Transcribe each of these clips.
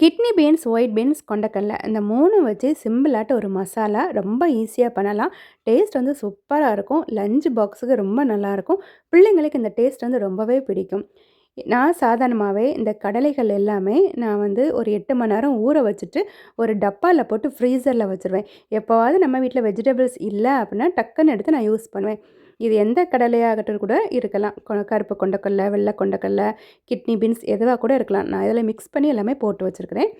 Kidney beans, white beans, கொண்டக்கடல இந்த 3ம் வச்சு சிம்பிளாட்ட ஒரு மசாலா ரொம்ப ஈஸியா பண்ணலாம். டேஸ்ட் வந்து சூப்பரா இருக்கும். லஞ்ச் பாக்ஸுக்கு ரொம்ப நல்லாயிருக்கும். பிள்ளைங்களுக்கு இந்த டேஸ்ட் வந்து ரொம்பவே பிடிக்கும். நான் சாதாரணமாவே இந்த கடலைகள் எல்லாமே நான் வந்து ஒரு 8 மணி நேரம் ஊற வச்சுட்டு, ஒரு டப்பால போட்டு ஃப்ரீசர்ல வச்சுருவேன். எப்போவாவது நம்ம வீட்ல வெஜிடபிள்ஸ் இல்ல அப்டின்னா, டக்குன்னு எடுத்து நான் யூஸ் பண்ணுவேன். இது எந்த கடலையாகட்டும் கூட இருக்கலாம். கருப்பு கொண்டக்கடல, வெள்ள கொண்டக்கடல, கிட்னி பீன்ஸ் எதுவா கூட இருக்கலாம். நான் இதில மிக்ஸ் பண்ணி எல்லாமே போட்டு வச்சுருக்கிறேன்.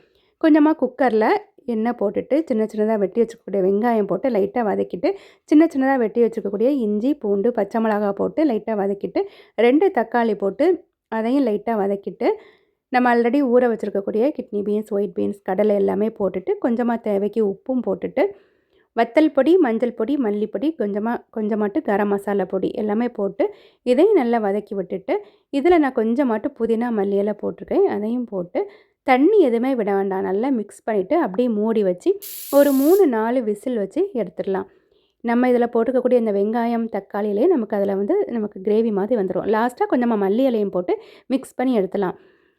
கொஞ்சமா குக்கர்ல எண்ணெய் போட்டுட்டு, சின்ன சின்னதா வெட்டி வச்சுக்கக்கூடிய வெங்காயம் போட்டு லைட்டா வதக்கிட்டு, சின்ன சின்னதா வெட்டி வச்சுக்கக்கூடிய இஞ்சி, பூண்டு, பச்சை மிளகாய் போட்டு லைட்டா வதக்கிட்டு, 2 தக்காளி போட்டு அதையும் லைட்டா வதக்கிட்டு, நம்ம ஆல்ரெடி ஊற வச்சிருக்கக்கூடிய கிட்னி பீன்ஸ், ஒயிட் பீன்ஸ், கடலை எல்லாமே போட்டுட்டு, கொஞ்சமா தேவைக்கு உப்பும் போட்டுட்டு, வத்தல் பொடி, மஞ்சள் பொடி, மல்லிப்பொடி, கொஞ்சமாட்டு கரம் மசாலா பொடி எல்லாமே போட்டு, இதையும் நல்லா வதக்கி விட்டுட்டு, இதில நான் கொஞ்சமாட்டு புதினா, மல்லி இலை போட்டிருக்கேன். அதையும் போட்டு, தண்ணி எதுவுமே விட வேண்டாம். நல்லா மிக்ஸ் பண்ணிவிட்டு, அப்படியே மூடி வச்சு, ஒரு 3, 4 விசில் வச்சு எடுத்துடலாம். நம்ம இதில் போட்டுக்கக்கூடிய இந்த வெங்காயம், தக்காளியிலே நமக்கு அதில வந்து நமக்கு கிரேவி மாதிரி வந்துரும். லாஸ்ட்டா கொஞ்சமா மல்லி இலையும் போட்டு மிக்ஸ் பண்ணி எடுத்துடலாம்.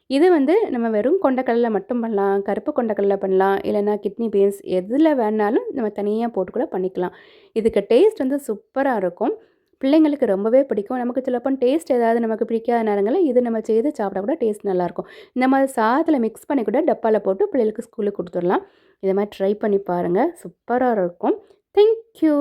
இது வந்து நம்ம வெறும் கொண்டக்கடல மட்டும் பண்ணலாம். கருப்பு கொண்டக்கடல பண்ணலாம். இல்லைன்னா கிட்னி பீன்ஸ் எதில வேணாலும் நம்ம தனியா போட்டு கூட பண்ணிக்கலாம். இதுக்கு டேஸ்ட் வந்து சூப்பரா இருக்கும். பிள்ளைங்களுக்கு ரொம்பவே பிடிக்கும். நமக்கு சிலப்போ டேஸ்ட் ஏதாவது நமக்கு பிடிக்காத நேரங்கள்ல இது நம்ம செய்து சாப்பிட்டா கூட டேஸ்ட் நல்லாயிருக்கும். இந்த மாதிரி சாதத்தில மிக்ஸ் பண்ணி கூட டப்பால போட்டு பிள்ளைகளுக்கு ஸ்கூலுக்கு குடுத்துடலாம். இதை மாதிரி ட்ரை பண்ணி பாருங்க. சூப்பரா இருக்கும். Thank you.